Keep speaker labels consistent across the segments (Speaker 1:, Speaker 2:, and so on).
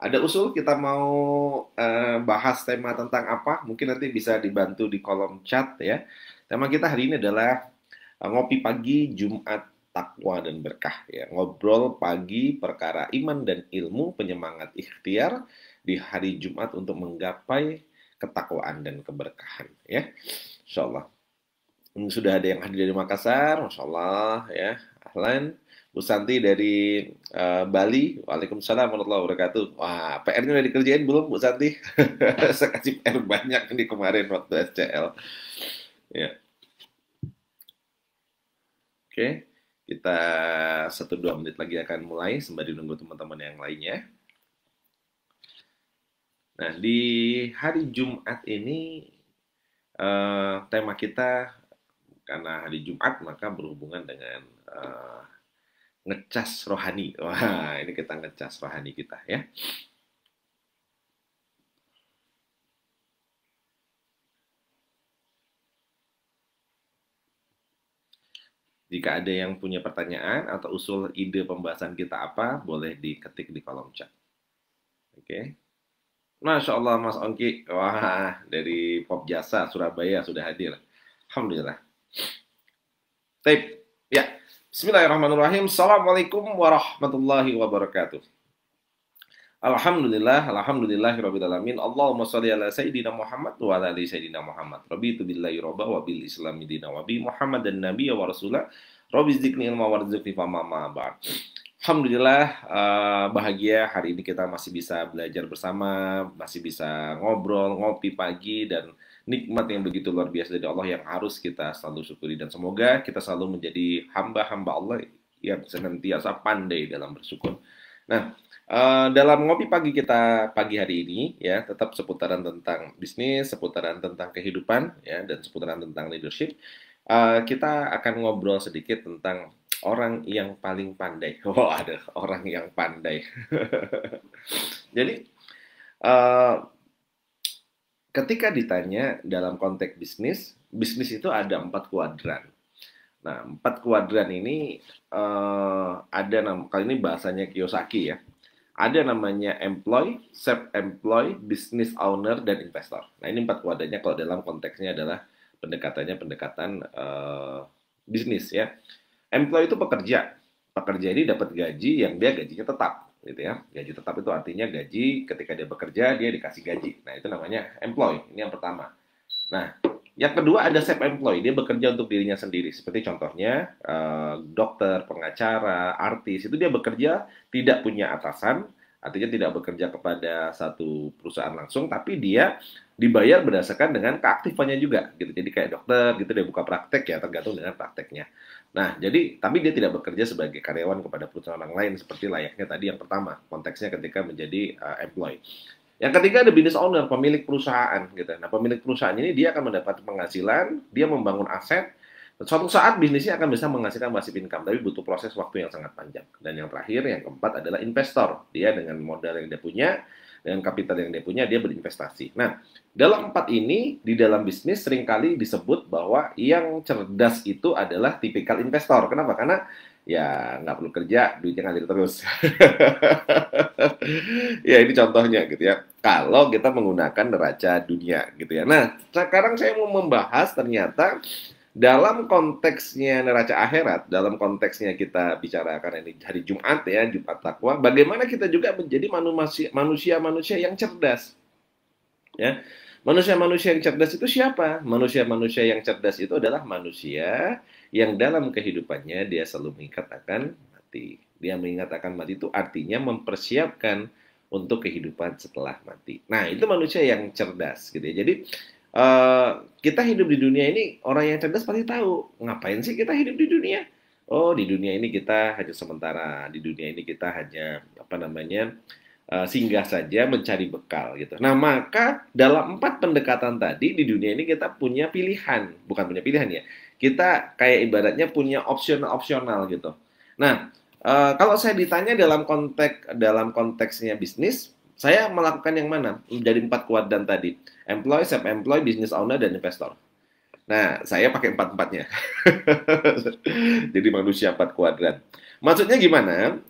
Speaker 1: Ada usul kita mau bahas tema tentang apa? Mungkin nanti bisa dibantu di kolom chat ya. Tema kita hari ini adalah ngopi pagi Jumat takwa dan berkah ya. Ngobrol pagi perkara iman dan ilmu, penyemangat ikhtiar di hari Jumat untuk menggapai ketakwaan dan keberkahan ya. Insyaallah. Sudah ada yang hadir dari Makassar, Masya Allah ya. Ahlan. Bu Santi dari Bali, Waalaikumsalam warahmatullahi wabarakatuh. Wah, PR-nya udah dikerjain belum Bu Santi? Saya kasih PR banyak nih kemarin waktu SCL. Ya, oke. Kita 1-2 menit lagi akan mulai sembari nunggu teman-teman yang lainnya. Nah, di hari Jumat ini tema kita karena hari Jumat maka berhubungan dengan ngecas rohani. Wah, ini kita ngecas rohani kita ya. Jika ada yang punya pertanyaan atau usul ide pembahasan kita apa, boleh diketik di kolom chat. Oke. Masya Allah Mas Ongki. Wah, dari Pop Jasa, Surabaya sudah hadir. Alhamdulillah. Tape. Ya. Bismillahirrahmanirrahim. Assalamualaikum warahmatullahi wabarakatuh. Alhamdulillah, alhamdulillahirabbil alamin. Allahumma shalli ala sayyidina Muhammad wa ala ali sayyidina Muhammad. Rabbitu billahi robba wa bil islami dina wa bi Muhammad dan nabiyya wa rasulah. Rabbi zidni ilma warzuqni fama ma ba'd. Alhamdulillah bahagia hari ini kita masih bisa belajar bersama, masih bisa ngobrol, ngopi pagi dan nikmat yang begitu luar biasa dari Allah yang harus kita selalu syukuri dan semoga kita selalu menjadi hamba-hamba Allah yang senantiasa pandai dalam bersyukur. Nah, dalam ngopi pagi kita pagi hari ini ya tetap seputaran tentang bisnis, seputaran tentang kehidupan ya dan seputaran tentang leadership. Kita akan ngobrol sedikit tentang orang yang paling pandai. Oh, ada orang yang pandai. Jadi, uh, ketika ditanya dalam konteks bisnis, bisnis itu ada 4 kuadran. Nah, 4 kuadran ini kali ini bahasanya Kiyosaki ya. Ada namanya employee, self-employed, business owner, dan investor. Nah, ini 4 kuadrannya kalau dalam konteksnya adalah pendekatan bisnis ya. Employee itu pekerja. Pekerja ini dapat gaji yang dia gajinya tetap, gitu ya. Gaji tetap itu artinya gaji ketika dia bekerja dia dikasih gaji. Nah, itu namanya employee. Ini yang pertama. Nah, yang kedua ada self-employed, dia bekerja untuk dirinya sendiri. Seperti contohnya dokter, pengacara, artis, itu dia bekerja tidak punya atasan, artinya tidak bekerja kepada satu perusahaan langsung, tapi dia dibayar berdasarkan dengan keaktifannya juga, gitu. Jadi kayak dokter, gitu dia buka praktek ya, tergantung dengan prakteknya. Nah, jadi tapi dia tidak bekerja sebagai karyawan kepada perusahaan orang lain seperti layaknya tadi yang pertama, konteksnya ketika menjadi employee. Yang ketiga ada business owner, pemilik perusahaan gitu. Nah, pemilik perusahaan ini dia akan mendapat penghasilan, dia membangun aset. Suatu saat bisnisnya akan bisa menghasilkan passive income, tapi butuh proses waktu yang sangat panjang. Dan yang terakhir, yang keempat adalah investor. Dia dengan modal yang dia punya, dengan kapital yang dia punya, dia berinvestasi. Nah, dalam 4 ini, di dalam bisnis seringkali disebut bahwa yang cerdas itu adalah tipikal investor. Kenapa? Karena ya nggak perlu kerja, duitnya ngalir terus. Ya ini contohnya gitu ya. Kalau kita menggunakan neraca dunia gitu ya. Nah, sekarang saya mau membahas ternyata dalam konteksnya neraca akhirat, dalam konteksnya kita bicarakan ini hari Jumat ya, Jumat takwa, bagaimana kita juga menjadi manusia-manusia yang cerdas. Ya. Manusia-manusia yang cerdas itu siapa? Manusia-manusia yang cerdas itu adalah manusia yang dalam kehidupannya dia selalu mengingat akan mati. Dia mengingat akan mati itu artinya mempersiapkan untuk kehidupan setelah mati. Nah, itu manusia yang cerdas gitu ya. Jadi kita hidup di dunia ini, orang yang cerdas pasti tahu ngapain sih kita hidup di dunia. Oh, di dunia ini kita hanya sementara, di dunia ini kita hanya apa namanya singgah saja mencari bekal gitu. Nah, maka dalam 4 pendekatan tadi di dunia ini kita punya pilihan, bukan punya pilihan ya. Kita kayak ibaratnya punya opsional-opsional gitu. Nah, kalau saya ditanya dalam konteksnya bisnis, saya melakukan yang mana? Dari 4 kuadran tadi, employee, self-employed, business owner, dan investor. Nah, saya pakai empat-empatnya. Jadi manusia empat kuadran. Maksudnya gimana?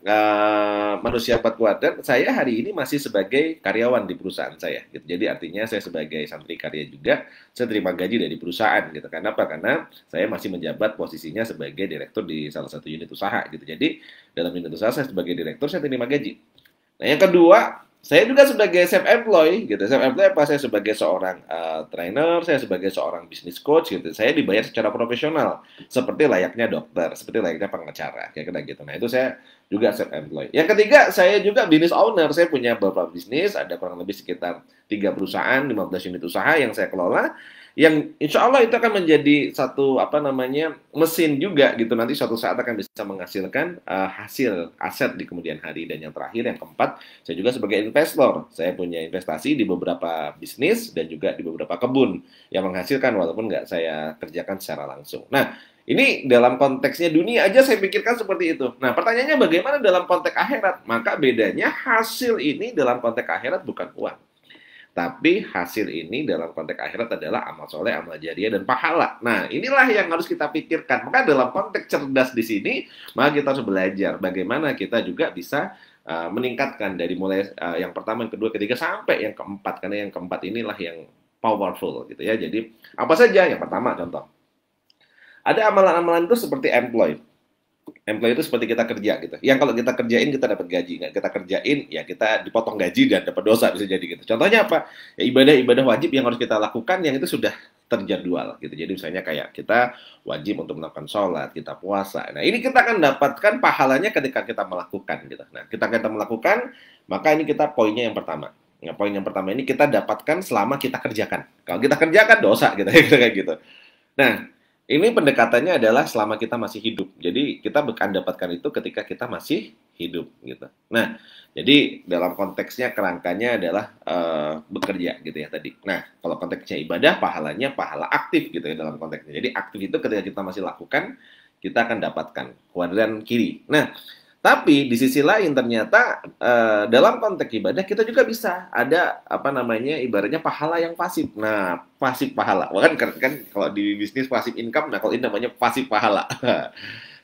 Speaker 1: Manusia empat kuadran, saya hari ini masih sebagai karyawan di perusahaan saya. Gitu. Jadi artinya saya sebagai santri karya juga, saya terima gaji dari perusahaan. Gitu. Kenapa? Karena saya masih menjabat posisinya sebagai direktur di salah satu unit usaha. Gitu. Jadi dalam unit usaha saya sebagai direktur, saya terima gaji. Nah, yang kedua, saya juga sebagai self-employed, gitu. Self-employed apa? Saya sebagai seorang trainer, saya sebagai seorang business coach, gitu. Saya dibayar secara profesional, seperti layaknya dokter, seperti layaknya pengacara, kayak gitu. Nah, itu saya juga self-employed. Yang ketiga, saya juga business owner. Saya punya beberapa bisnis, ada kurang lebih sekitar 3 perusahaan, 15 unit usaha yang saya kelola, yang insya Allah itu akan menjadi satu apa namanya mesin juga gitu, nanti suatu saat akan bisa menghasilkan hasil aset di kemudian hari. Dan yang terakhir, yang keempat, saya juga sebagai investor, saya punya investasi di beberapa bisnis dan juga di beberapa kebun yang menghasilkan walaupun nggak saya kerjakan secara langsung. Nah, ini dalam konteksnya dunia aja saya pikirkan seperti itu. Nah, pertanyaannya bagaimana dalam konteks akhirat? Maka bedanya hasil ini dalam konteks akhirat bukan uang. Tapi hasil ini dalam konteks akhirat adalah amal soleh, amal jariah, dan pahala. Nah, inilah yang harus kita pikirkan. Maka dalam konteks cerdas di sini, maka kita harus belajar bagaimana kita juga bisa meningkatkan dari mulai yang pertama, yang kedua, ketiga, sampai yang keempat. Karena yang keempat inilah yang powerful gitu ya. Jadi, apa saja? Yang pertama, contoh. Ada amalan-amalan itu seperti employee. Employee itu seperti kita kerja gitu. Yang kalau kita kerjain kita dapat gaji, nggak kita kerjain ya kita dipotong gaji dan dapat dosa, bisa jadi gitu. Contohnya apa? Ya ibadah-ibadah wajib yang harus kita lakukan yang itu sudah terjadwal gitu. Jadi misalnya kayak kita wajib untuk melakukan sholat, kita puasa. Nah, ini kita akan dapatkan pahalanya ketika kita melakukan gitu. Nah, kita melakukan, maka ini kita poinnya yang pertama. Nah, poin yang pertama ini kita dapatkan selama kita kerjakan. Kalau kita kerjakan dosa gitu kayak gitu. Nah, ini pendekatannya adalah selama kita masih hidup. Jadi kita akan dapatkan itu ketika kita masih hidup gitu. Nah, jadi dalam konteksnya kerangkanya adalah bekerja gitu ya tadi. Nah, kalau konteksnya ibadah, pahalanya pahala aktif gitu ya dalam konteksnya. Jadi aktif itu ketika kita masih lakukan, kita akan dapatkan kuadran kiri. Nah, tapi di sisi lain ternyata dalam konteks ibadah kita juga bisa ada apa namanya ibaratnya pahala yang pasif. Nah, pasif pahala. Wah, kan kalau di bisnis pasif income, nah kalau ini namanya pasif pahala.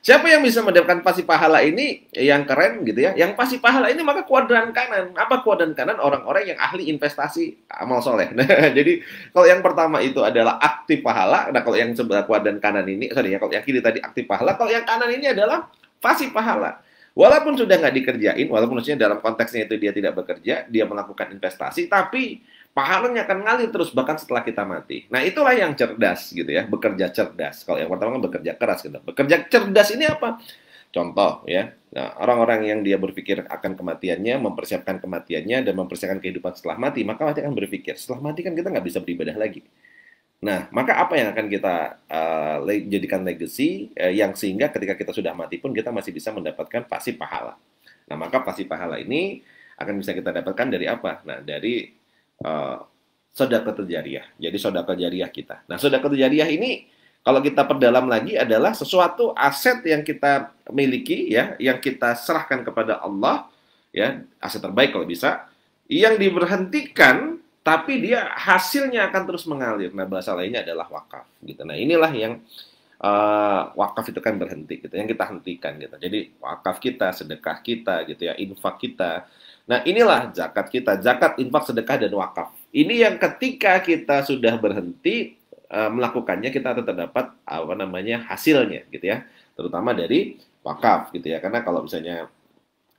Speaker 1: Siapa yang bisa mendapatkan pasif pahala ini yang keren gitu ya. Yang pasif pahala ini maka kuadran kanan. Apa kuadran kanan? Orang-orang yang ahli investasi amal soleh. Nah, jadi kalau yang pertama itu adalah aktif pahala. Nah, kalau yang sebelah kuadran kanan ini, sorry ya, kalau yang kiri tadi aktif pahala, kalau yang kanan ini adalah pasif pahala. Walaupun sudah nggak dikerjain, walaupun maksudnya dalam konteksnya itu dia tidak bekerja, dia melakukan investasi, tapi pahalanya akan ngalir terus bahkan setelah kita mati. Nah, itulah yang cerdas gitu ya, bekerja cerdas. Kalau yang pertama kan bekerja keras gitu. Bekerja cerdas ini apa? Contoh ya, nah, orang-orang yang dia berpikir akan kematiannya, mempersiapkan kematiannya, dan mempersiapkan kehidupan setelah mati, maka mati akan berpikir, setelah mati kan kita nggak bisa beribadah lagi. Nah, maka apa yang akan kita jadikan legacy yang sehingga ketika kita sudah mati pun kita masih bisa mendapatkan pasif pahala. Nah, maka pasif pahala ini akan bisa kita dapatkan dari apa? Nah, dari sedekah jariah. Jadi sedekah jariah kita. Nah, sedekah jariah ini kalau kita perdalam lagi adalah sesuatu aset yang kita miliki ya, yang kita serahkan kepada Allah ya, aset terbaik kalau bisa, yang diberhentikan tapi dia hasilnya akan terus mengalir. Nah, bahasa lainnya adalah wakaf gitu. Nah, inilah yang wakaf itu kan berhenti gitu, yang kita hentikan gitu. Jadi wakaf kita, sedekah kita gitu ya, infak kita. Nah, inilah zakat kita, zakat, infak, sedekah, dan wakaf. Ini yang ketika kita sudah berhenti melakukannya, kita tetap dapat apa namanya hasilnya gitu ya, terutama dari wakaf gitu ya. Karena kalau misalnya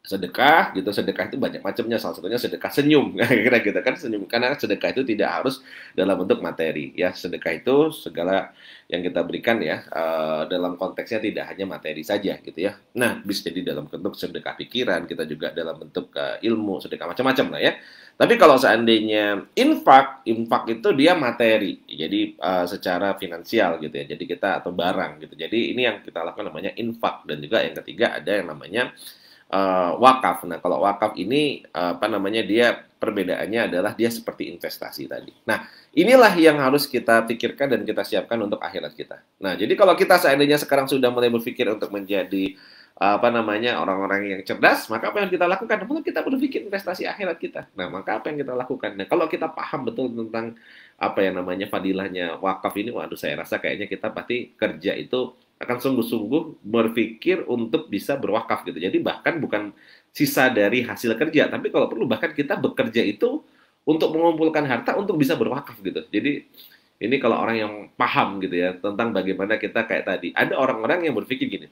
Speaker 1: sedekah gitu, sedekah itu banyak macamnya, salah satunya sedekah senyum kira gitu kan, senyum, karena sedekah itu tidak harus dalam bentuk materi ya, sedekah itu segala yang kita berikan ya dalam konteksnya tidak hanya materi saja gitu ya. Nah, bisa jadi dalam bentuk sedekah pikiran, kita juga dalam bentuk ilmu, sedekah macam-macam lah ya. Tapi kalau seandainya infak itu dia materi, jadi secara finansial gitu ya, jadi kita atau barang gitu, jadi ini yang kita lakukan namanya infak. Dan juga yang ketiga ada yang namanya wakaf. Nah, kalau wakaf ini apa namanya, dia perbedaannya adalah dia seperti investasi tadi. Nah, inilah yang harus kita pikirkan dan kita siapkan untuk akhirat kita. Nah, jadi kalau kita seandainya sekarang sudah mulai berpikir untuk menjadi apa namanya orang-orang yang cerdas, maka apa yang kita lakukan? Maka kita berpikir investasi akhirat kita. Nah, maka apa yang kita lakukan? Nah, kalau kita paham betul tentang apa yang namanya fadilahnya wakaf ini, waduh saya rasa kayaknya kita pasti kerja itu akan sungguh-sungguh berpikir untuk bisa berwakaf gitu. Jadi bahkan bukan sisa dari hasil kerja, tapi kalau perlu bahkan kita bekerja itu untuk mengumpulkan harta untuk bisa berwakaf gitu. Jadi ini kalau orang yang paham gitu ya tentang bagaimana kita kayak tadi. Ada orang-orang yang berpikir gini,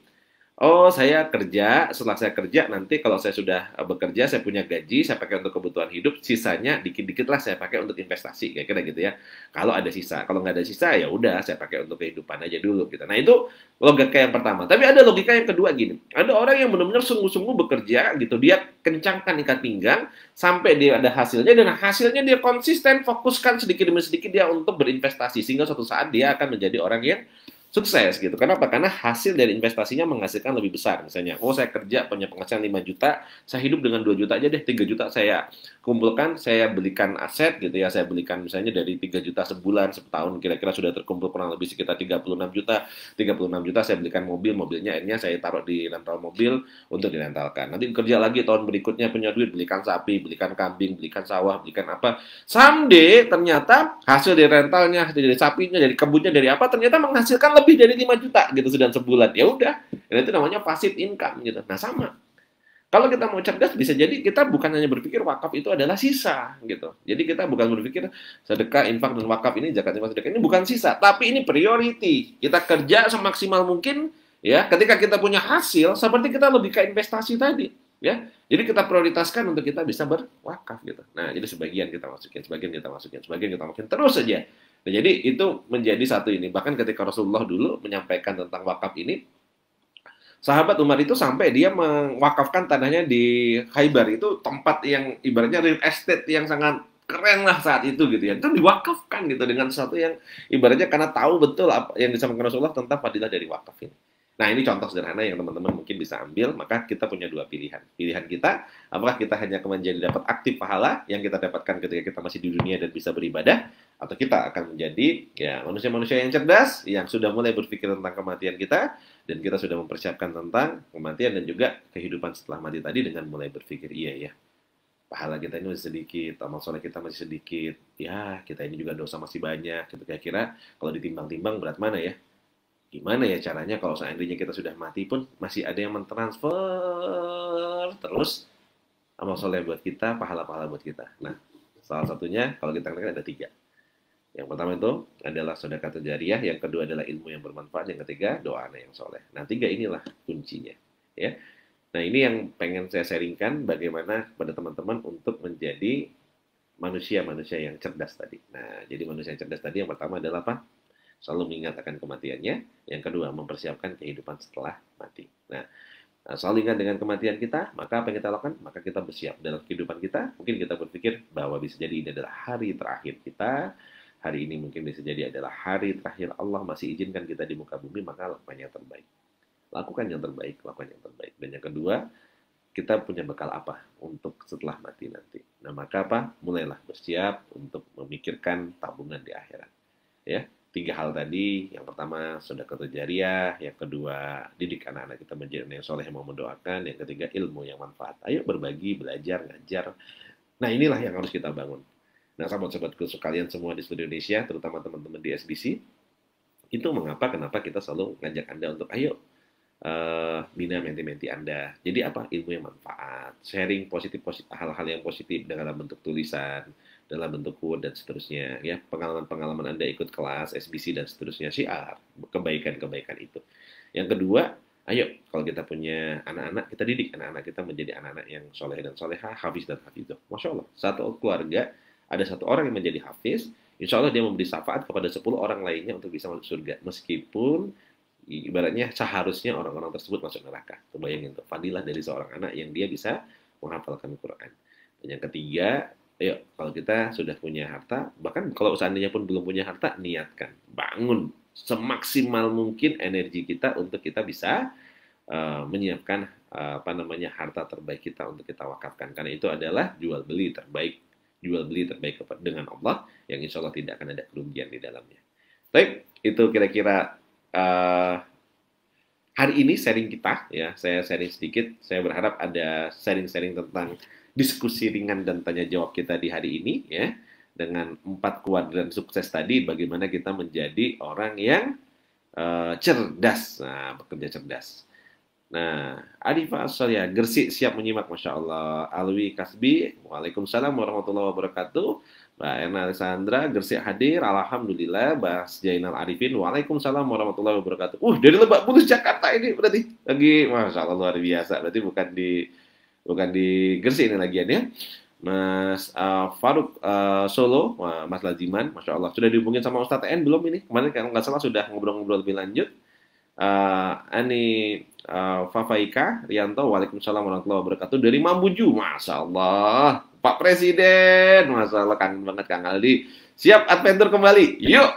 Speaker 1: oh, saya kerja, setelah saya kerja nanti kalau saya sudah bekerja, saya punya gaji, saya pakai untuk kebutuhan hidup, sisanya dikit-dikit lah saya pakai untuk investasi, kayak kira gitu ya. Kalau ada sisa, kalau nggak ada sisa ya udah saya pakai untuk kehidupan aja dulu gitu. Nah itu logika yang pertama. Tapi ada logika yang kedua gini, ada orang yang benar-benar sungguh-sungguh bekerja gitu, dia kencangkan ikat pinggang sampai dia ada hasilnya dan hasilnya dia konsisten fokuskan sedikit demi sedikit dia untuk berinvestasi sehingga suatu saat dia akan menjadi orang yang sukses gitu. Kenapa? Karena hasil dari investasinya menghasilkan lebih besar. Misalnya, oh saya kerja punya penghasilan 5 juta, saya hidup dengan 2 juta aja deh, 3 juta saya kumpulkan, saya belikan aset gitu ya, saya belikan misalnya dari 3 juta sebulan, setahun kira-kira sudah terkumpul kurang lebih sekitar 36 juta. 36 juta saya belikan mobil, mobilnya akhirnya saya taruh di rental mobil untuk direntalkan. Nanti kerja lagi tahun berikutnya punya duit, belikan sapi, belikan kambing, belikan sawah, belikan apa. Someday ternyata hasil dari rentalnya, dari sapinya, dari kebunnya, dari apa ternyata menghasilkan lebih dari 5 juta gitu sudah sebulan. Ya udah, itu namanya passive income gitu. Nah, sama. Kalau kita mau cerdas bisa jadi kita bukan hanya berpikir wakaf itu adalah sisa gitu. Jadi kita bukan berpikir sedekah, infak dan wakaf ini zakat, infak, sedekah ini bukan sisa, tapi ini priority. Kita kerja semaksimal mungkin ya, ketika kita punya hasil seperti kita lebih ke investasi tadi ya. Jadi kita prioritaskan untuk kita bisa berwakaf gitu. Nah, jadi sebagian kita masukin, sebagian kita masukin, sebagian kita masukin terus saja. Nah, jadi itu menjadi satu ini. Bahkan ketika Rasulullah dulu menyampaikan tentang wakaf ini, sahabat Umar itu sampai dia mewakafkan tanahnya di Khaybar, itu tempat yang ibaratnya real estate yang sangat keren lah saat itu gitu ya. Itu diwakafkan gitu dengan sesuatu yang ibaratnya karena tahu betul apa yang disampaikan Rasulullah tentang fadilah dari wakaf ini. Nah, ini contoh sederhana yang teman-teman mungkin bisa ambil. Maka kita punya dua pilihan. Pilihan kita, apakah kita hanya menjadi dapat aktif pahala yang kita dapatkan ketika kita masih di dunia dan bisa beribadah, atau kita akan menjadi ya manusia-manusia yang cerdas, yang sudah mulai berpikir tentang kematian kita, dan kita sudah mempersiapkan tentang kematian dan juga kehidupan setelah mati tadi dengan mulai berpikir, iya ya, pahala kita ini masih sedikit, amal soleh kita masih sedikit, ya kita ini juga dosa masih banyak. Gitu kira-kira kalau ditimbang-timbang berat mana ya? Gimana ya caranya kalau seandainya kita sudah mati pun masih ada yang mentransfer terus amal soleh buat kita, pahala-pahala buat kita. Nah, salah satunya kalau kita lihat ada tiga. Yang pertama itu adalah sedekah jariyah, yang kedua adalah ilmu yang bermanfaat, yang ketiga doa anak yang soleh. Nah, tiga inilah kuncinya. Ya. Nah, ini yang pengen saya sharingkan bagaimana pada teman-teman untuk menjadi manusia-manusia yang cerdas tadi. Nah, jadi manusia yang cerdas tadi yang pertama adalah apa? Selalu mengingat akan kematiannya. Yang kedua, mempersiapkan kehidupan setelah mati. Nah, selalu ingat dengan kematian kita, maka apa yang kita lakukan? Maka kita bersiap dalam kehidupan kita. Mungkin kita berpikir bahwa bisa jadi ini adalah hari terakhir kita. Hari ini mungkin bisa jadi adalah hari terakhir Allah masih izinkan kita di muka bumi, maka lakukan yang terbaik. Lakukan yang terbaik, lakukan yang terbaik. Dan yang kedua, kita punya bekal apa untuk setelah mati nanti. Nah, maka apa? Mulailah bersiap untuk memikirkan tabungan di akhirat. Ya, tiga hal tadi. Yang pertama, sedekah jariyah. Yang kedua, didik anak-anak kita menjadi yang soleh yang mau mendoakan. Yang ketiga, ilmu yang manfaat. Ayo berbagi, belajar, ngajar. Nah, inilah yang harus kita bangun. Nah, sahabat-sahabatku sekalian semua di seluruh Indonesia, terutama teman-teman di SBC, itu kenapa kita selalu ngajak Anda untuk ayo bina menti-menti Anda. Jadi apa? Ilmu yang manfaat, sharing positif hal-hal yang positif dalam bentuk tulisan, dalam bentuk quote dan seterusnya. Ya, pengalaman-pengalaman Anda ikut kelas SBC dan seterusnya, syiar kebaikan-kebaikan itu. Yang kedua, ayo kalau kita punya anak-anak, kita didik anak-anak kita menjadi anak-anak yang soleh dan soleha, hafiz dan hafizah. Masya Allah, satu keluarga ada satu orang yang menjadi hafiz, insya Allah dia memberi syafaat kepada 10 orang lainnya untuk bisa masuk surga. Meskipun ibaratnya seharusnya orang-orang tersebut masuk neraka. Kebayangin tuh, fadilah dari seorang anak yang dia bisa menghafalkan Quran. Dan yang ketiga, ayo kalau kita sudah punya harta, bahkan kalau seandainya pun belum punya harta, niatkan, bangun semaksimal mungkin energi kita untuk kita bisa menyiapkan harta terbaik kita untuk kita wakafkan. Karena itu adalah jual beli terbaik dengan Allah yang insya Allah tidak akan ada kerugian di dalamnya. Baik, itu kira-kira hari ini sharing kita, ya, saya sharing sedikit. Saya berharap ada sharing-sharing tentang diskusi ringan dan tanya jawab kita di hari ini, ya, dengan 4 kuadran sukses tadi, bagaimana kita menjadi orang yang cerdas, nah, bekerja cerdas. Nah, Arifah Asalya, Gresik siap menyimak, Masya Allah. Alwi Kasbi, Waalaikumsalam warahmatullahi wabarakatuh. Mbak Erna Alessandra, Gresik hadir, Alhamdulillah. Mbak Jainal Arifin, Waalaikumsalam warahmatullahi wabarakatuh. Dari Lebak Bulus, Jakarta ini berarti. Lagi, Masya Allah, luar biasa. Berarti bukan di Gresik ini lagian ya. Mas Faruk Solo, Mas Laziman, Masya Allah. Sudah dihubungin sama Ustadz N belum ini? Kemarin kalau nggak salah sudah ngobrol-ngobrol lebih lanjut. Ani Fafaika Rianto, Waalaikumsalam warahmatullahi wabarakatuh. Dari Mamuju, Masya Allah. Pak Presiden, Masya Allah, kangen banget Kang Aldi. Siap adventure kembali, yuk.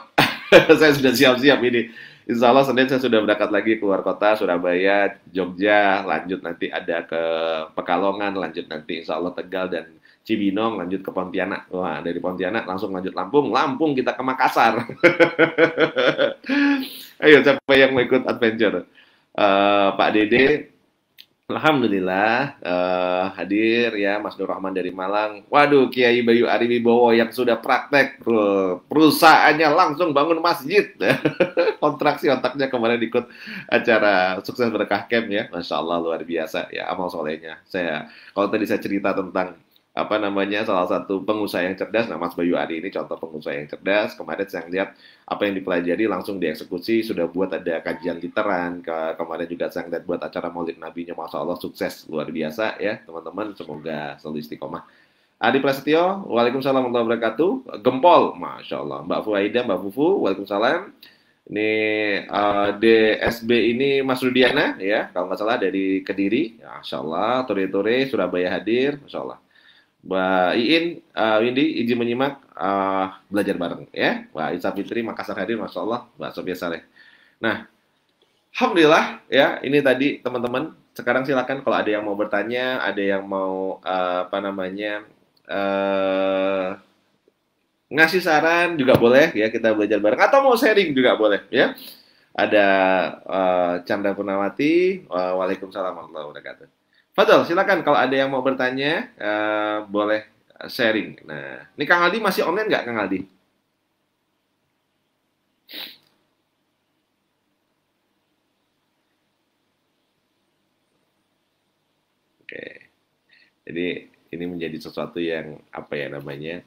Speaker 1: Saya sudah siap-siap ini. Insya Allah Senin saya sudah berangkat lagi keluar kota, Surabaya, Jogja, lanjut nanti ada ke Pekalongan, lanjut nanti Insya Allah Tegal dan Cibinong, lanjut ke Pontianak. Wah, dari Pontianak langsung lanjut Lampung, Lampung kita ke Makassar. Ayo, siapa yang mau ikut adventure? Pak Dede, Alhamdulillah hadir ya, Mas Nur Rahman dari Malang. Waduh, Kiai Bayu Ari Wibowo yang sudah praktek perusahaannya langsung bangun masjid. Kontraksi otaknya kemarin ikut acara sukses berkah camp ya, Masya Allah luar biasa ya amal solehnya. Kalau tadi saya cerita tentang apa namanya salah satu pengusaha yang cerdas, nah Mas Bayu Ari ini contoh pengusaha yang cerdas. Kemarin saya lihat apa yang dipelajari langsung dieksekusi, sudah buat ada kajian literan. Kemarin juga saya lihat buat acara Maulid Nabinya, Masya Allah sukses luar biasa ya teman-teman, semoga selalu istiqomah. Adi Prasetyo, Waalaikumsalam warahmatullahi wabarakatuh. Gempol, Masya Allah. Mbak Fuaida, Mbak Fufu, Waalaikumsalam. Ini DSB ini Mas Rudiana ya, kalau nggak salah dari Kediri, ya, Masya Allah. Tore Surabaya hadir, Masya Allah. Mbak Iin, Windy, izin menyimak belajar bareng ya. Mbak Isa Fitri, Makassar hadir, Masya Allah. Mbak Sofia Saleh. Nah, Alhamdulillah ya, ini tadi teman-teman. Sekarang silakan kalau ada yang mau bertanya, ada yang mau ngasih saran juga boleh ya, kita belajar bareng. Atau mau sharing juga boleh ya. Ada Chandra Purnawati, Waalaikumsalam warahmatullahi wabarakatuh. Fadol, silakan kalau ada yang mau bertanya, boleh sharing. Nah, ini Kang Aldi masih online nggak, Kang Aldi? Oke, jadi ini menjadi sesuatu yang apa ya namanya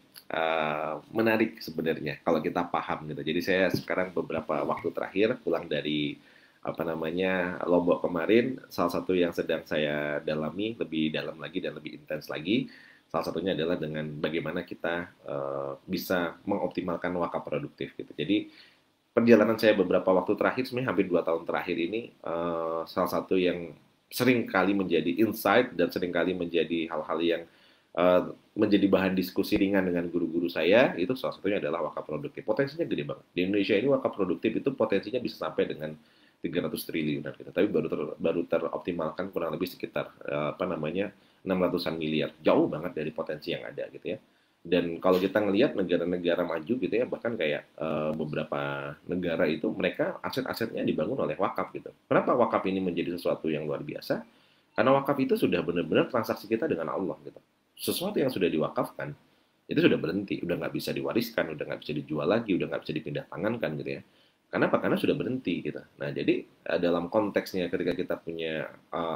Speaker 1: menarik sebenarnya kalau kita paham gitu. Jadi saya sekarang beberapa waktu terakhir pulang dari apa namanya Lombok kemarin, salah satu yang sedang saya dalami lebih dalam lagi dan lebih intens lagi, salah satunya adalah dengan bagaimana kita bisa mengoptimalkan wakaf produktif gitu. Jadi perjalanan saya beberapa waktu terakhir, sebenarnya hampir 2 tahun terakhir ini, salah satu yang sering kali menjadi insight dan sering kali menjadi hal-hal yang menjadi bahan diskusi ringan dengan guru-guru saya, itu salah satunya adalah wakaf produktif. Potensinya gede banget. Di Indonesia ini wakaf produktif itu potensinya bisa sampai dengan 300 triliun gitu. Tapi baru teroptimalkan kurang lebih sekitar 600-an miliar. Jauh banget dari potensi yang ada gitu ya. Dan kalau kita ngelihat negara-negara maju gitu ya, bahkan kayak beberapa negara itu mereka aset-asetnya dibangun oleh wakaf gitu. Kenapa wakaf ini menjadi sesuatu yang luar biasa? Karena wakaf itu sudah benar-benar transaksi kita dengan Allah gitu. Sesuatu yang sudah diwakafkan itu sudah berhenti, udah nggak bisa diwariskan, udah nggak bisa dijual lagi, udah nggak bisa dipindah tangankan gitu ya. Kenapa? Karena sudah berhenti gitu. Nah, jadi dalam konteksnya ketika kita punya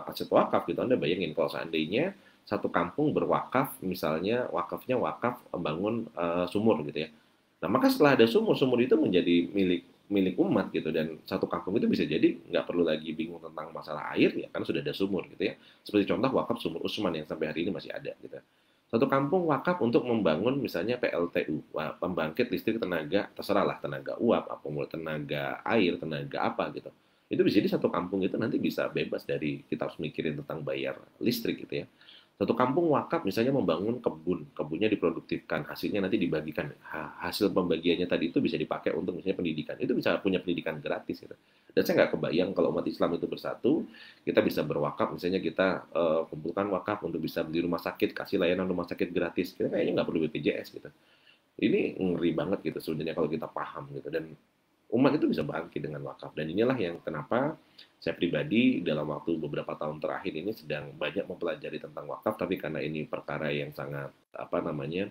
Speaker 1: aset wakaf gitu, Anda bayangin kalau seandainya satu kampung berwakaf, misalnya wakafnya wakaf membangun sumur gitu ya. Nah, maka setelah ada sumur, sumur itu menjadi milik umat gitu, dan satu kampung itu bisa jadi nggak perlu lagi bingung tentang masalah air ya, karena sudah ada sumur gitu ya. Seperti contoh wakaf sumur Usman yang sampai hari ini masih ada gitu. Satu kampung wakaf untuk membangun misalnya PLTU, pembangkit listrik tenaga, terserah lah, tenaga uap, apa mulai tenaga air, tenaga apa gitu. Itu bisa jadi satu kampung itu nanti bisa bebas dari kita harus mikirin tentang bayar listrik gitu ya. Satu kampung wakaf misalnya membangun kebun, kebunnya diproduktifkan, hasilnya nanti dibagikan. Hasil pembagiannya tadi itu bisa dipakai untuk misalnya pendidikan. Itu bisa punya pendidikan gratis gitu. Dan saya nggak kebayang kalau umat Islam itu bersatu, kita bisa berwakaf, misalnya kita kumpulkan wakaf untuk bisa beli rumah sakit, kasih layanan rumah sakit gratis. Kita kayaknya nggak perlu BPJS gitu. Ini ngeri banget gitu sebenarnya kalau kita paham gitu. Dan Umat itu bisa bangkit dengan wakaf. Dan inilah yang kenapa saya pribadi dalam waktu beberapa tahun terakhir ini sedang banyak mempelajari tentang wakaf, tapi karena ini perkara yang sangat apa namanya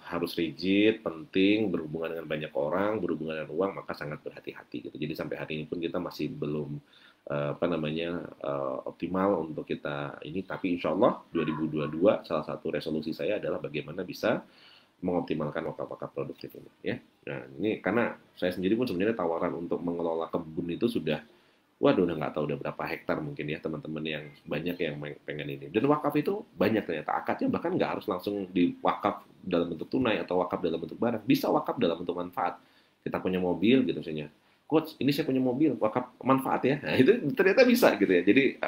Speaker 1: harus rigid, penting, berhubungan dengan banyak orang, berhubungan dengan uang, maka sangat berhati-hati gitu. Jadi sampai hari ini pun kita masih belum apa namanya optimal untuk kita ini, tapi insya Allah 2022 salah satu resolusi saya adalah bagaimana bisa mengoptimalkan wakaf-wakaf produktif ini ya. Nah ini karena saya sendiri pun sebenarnya tawaran untuk mengelola kebun itu sudah, waduh, udah nggak tahu udah berapa hektar mungkin ya teman-teman yang banyak yang pengen ini. Dan wakaf itu banyak ternyata akadnya, bahkan nggak harus langsung diwakaf dalam bentuk tunai atau wakaf dalam bentuk barang. Bisa wakaf dalam bentuk manfaat. Kita punya mobil gitu misalnya. Coach, ini saya punya mobil, wakaf manfaat ya. Nah, itu ternyata bisa gitu ya. Jadi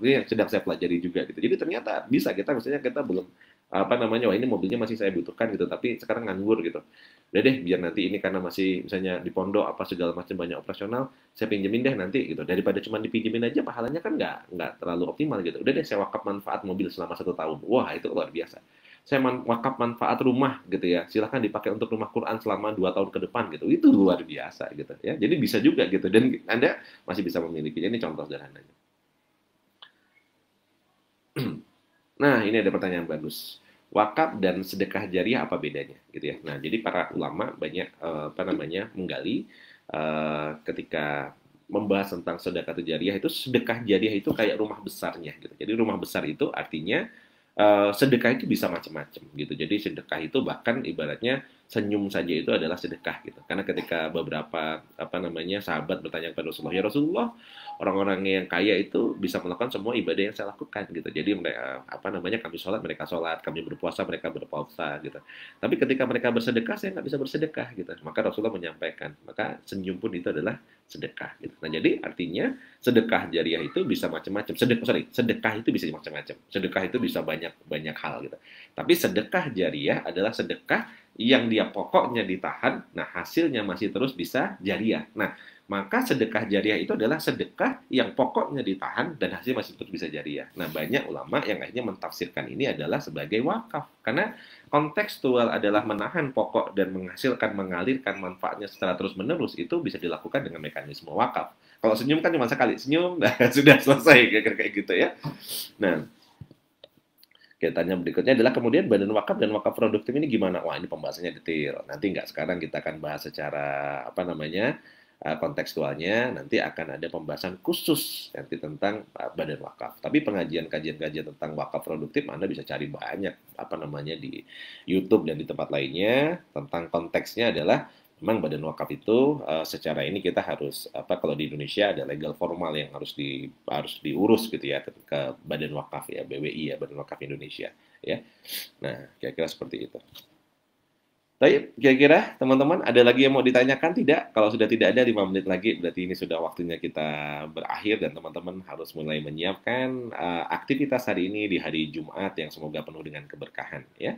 Speaker 1: ini yang sedang saya pelajari juga gitu. Jadi ternyata bisa kita misalnya kita belum apa namanya, wah ini mobilnya masih saya butuhkan gitu, tapi sekarang nganggur gitu. Udah deh, biar nanti ini karena masih misalnya di pondok apa segala macam banyak operasional, saya pinjemin deh nanti gitu. Daripada cuma dipinjemin aja, pahalanya kan nggak terlalu optimal gitu. Udah deh, saya wakaf manfaat mobil selama 1 tahun. Wah, itu luar biasa. Saya wakaf manfaat rumah gitu ya. Silahkan dipakai untuk rumah Quran selama 2 tahun ke depan gitu. Itu luar biasa gitu ya. Jadi bisa juga gitu. Dan Anda masih bisa memiliki. Ini contoh sederhananya. Nah, ini ada pertanyaan bagus. Wakaf dan sedekah jariah apa bedanya gitu ya. Nah, jadi para ulama banyak apa namanya menggali ketika membahas tentang sedekah jariah, itu sedekah jariah itu kayak rumah besarnya gitu. Jadi rumah besar itu artinya sedekah itu bisa macam-macam gitu. Jadi sedekah itu bahkan ibaratnya senyum saja itu adalah sedekah gitu. Karena ketika beberapa apa namanya sahabat bertanya kepada Rasulullah, ya Rasulullah, orang-orang yang kaya itu bisa melakukan semua ibadah yang saya lakukan gitu. Jadi mereka apa namanya kami sholat, kami berpuasa, mereka berpuasa gitu. Tapi ketika mereka bersedekah, saya nggak bisa bersedekah gitu. Maka Rasulullah menyampaikan, maka senyum pun itu adalah sedekah gitu. Nah jadi artinya sedekah jariah itu bisa macam-macam. Sedekah itu bisa macam-macam. Sedekah itu bisa banyak banyak hal gitu. Tapi sedekah jariah adalah sedekah yang dia pokoknya ditahan, nah hasilnya masih terus bisa jariah. Nah, maka sedekah jariah itu adalah sedekah yang pokoknya ditahan dan hasilnya masih terus bisa jariah. Nah, banyak ulama yang akhirnya mentafsirkan ini adalah sebagai wakaf. Karena kontekstual adalah menahan pokok dan menghasilkan, mengalirkan manfaatnya secara terus-menerus, itu bisa dilakukan dengan mekanisme wakaf. Kalau senyum kan cuma sekali, senyum, nah, sudah selesai, kira-kira kayak gitu ya. Nah, kaitannya berikutnya adalah kemudian badan wakaf dan wakaf produktif ini gimana? Wah, ini pembahasannya detail. Nanti nggak sekarang kita akan bahas secara apa namanya kontekstualnya. Nanti akan ada pembahasan khusus nanti tentang badan wakaf. Tapi pengajian-kajian tentang wakaf produktif Anda bisa cari banyak apa namanya di YouTube dan di tempat lainnya. Tentang konteksnya adalah memang badan wakaf itu secara ini kita harus apa, kalau di Indonesia ada legal formal yang harus diurus gitu ya ke badan wakaf ya, BWI ya, Badan Wakaf Indonesia ya. Nah, kira-kira seperti itu. Tapi kira-kira teman-teman ada lagi yang mau ditanyakan tidak? Kalau sudah tidak ada, 5 menit lagi berarti ini sudah waktunya kita berakhir dan teman-teman harus mulai menyiapkan aktivitas hari ini di hari Jumat yang semoga penuh dengan keberkahan ya.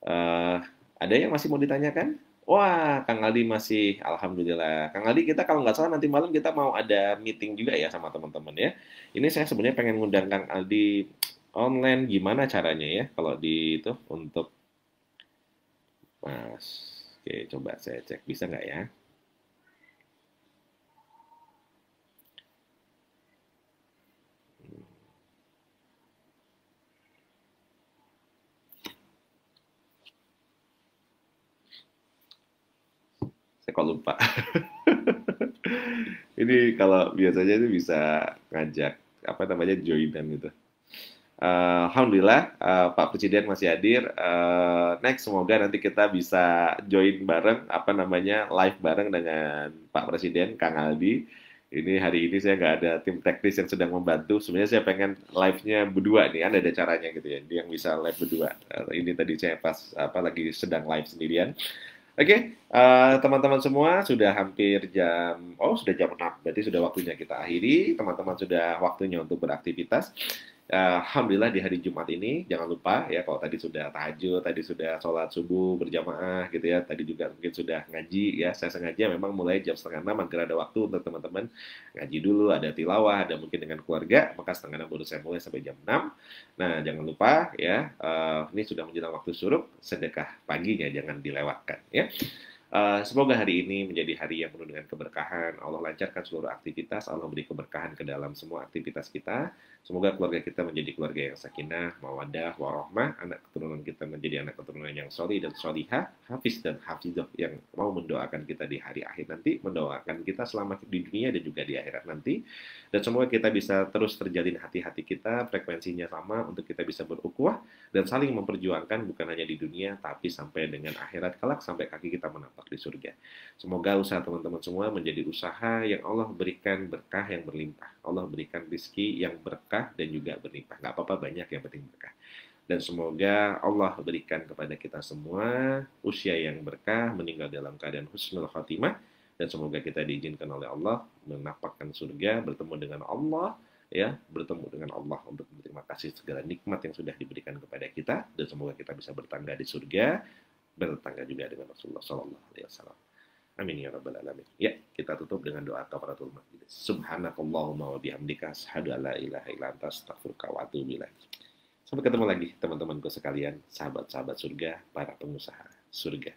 Speaker 1: Eh, ada yang masih mau ditanyakan? Wah, Kang Aldi masih, alhamdulillah. Kang Aldi, kita kalau nggak salah nanti malam kita mau ada meeting juga ya sama teman-teman ya. Ini saya sebenarnya pengen ngundang Kang Aldi online, gimana caranya ya kalau di itu untuk Mas. Oke, coba saya cek bisa nggak ya? Saya kok lupa. Ini kalau biasanya itu bisa ngajak apa namanya joinan gitu. Alhamdulillah Pak Presiden masih hadir. Next semoga nanti kita bisa join bareng apa namanya live bareng dengan Pak Presiden Kang Aldi. Ini hari ini saya nggak ada tim teknis yang sedang membantu. Sebenarnya saya pengen live-nya berdua nih, kan ada caranya gitu ya. Dia yang bisa live berdua. Ini tadi saya pas apa lagi sedang live sendirian. Oke, teman-teman semua sudah hampir sudah jam 6, berarti sudah waktunya kita akhiri. Teman-teman sudah waktunya untuk beraktivitas. Alhamdulillah di hari Jumat ini, jangan lupa ya kalau tadi sudah tahajud, tadi sudah sholat subuh berjamaah gitu ya, tadi juga mungkin sudah ngaji ya. Saya sengaja memang mulai jam setengah 6 agar ada waktu untuk teman-teman ngaji dulu, ada tilawah, ada mungkin dengan keluarga, maka setengah 6 baru saya mulai sampai jam 6. Nah, jangan lupa ya, ini sudah menjelang waktu syuruk, sedekah paginya jangan dilewatkan ya. Semoga hari ini menjadi hari yang penuh dengan keberkahan. Allah lancarkan seluruh aktivitas, Allah beri keberkahan ke dalam semua aktivitas kita. Semoga keluarga kita menjadi keluarga yang sakinah, mawaddah, warahmah, anak keturunan kita menjadi anak keturunan yang solih dan solihah, hafiz dan hafizah yang mau mendoakan kita di hari akhir nanti, mendoakan kita selamat di dunia dan juga di akhirat nanti. Dan semoga kita bisa terus terjalin hati-hati kita, frekuensinya sama untuk kita bisa berukhuwah dan saling memperjuangkan bukan hanya di dunia, tapi sampai dengan akhirat kelak, sampai kaki kita menapak di surga. Semoga usaha teman-teman semua menjadi usaha yang Allah berikan berkah yang berlimpah. Allah berikan rezeki yang berkah dan juga berlimpah. Nggak apa-apa banyak, yang penting berkah. Dan semoga Allah berikan kepada kita semua usia yang berkah, meninggal dalam keadaan husnul khotimah, dan semoga kita diizinkan oleh Allah menapakkan surga, bertemu dengan Allah, ya, bertemu dengan Allah untuk berterima kasih segala nikmat yang sudah diberikan kepada kita, dan semoga kita bisa bertangga di surga, bertangga juga dengan Rasulullah Sallallahu Alaihi Wasallam. Amin ya rabbal alamin. Ya, kita tutup dengan doa kafaratul majlis. Subhanakallahumma wa bihamdika asyhadu an la ilaha illa anta astaghfiruka wa atubu ilaik. Sampai ketemu lagi teman-temanku sekalian, sahabat-sahabat surga, para pengusaha surga.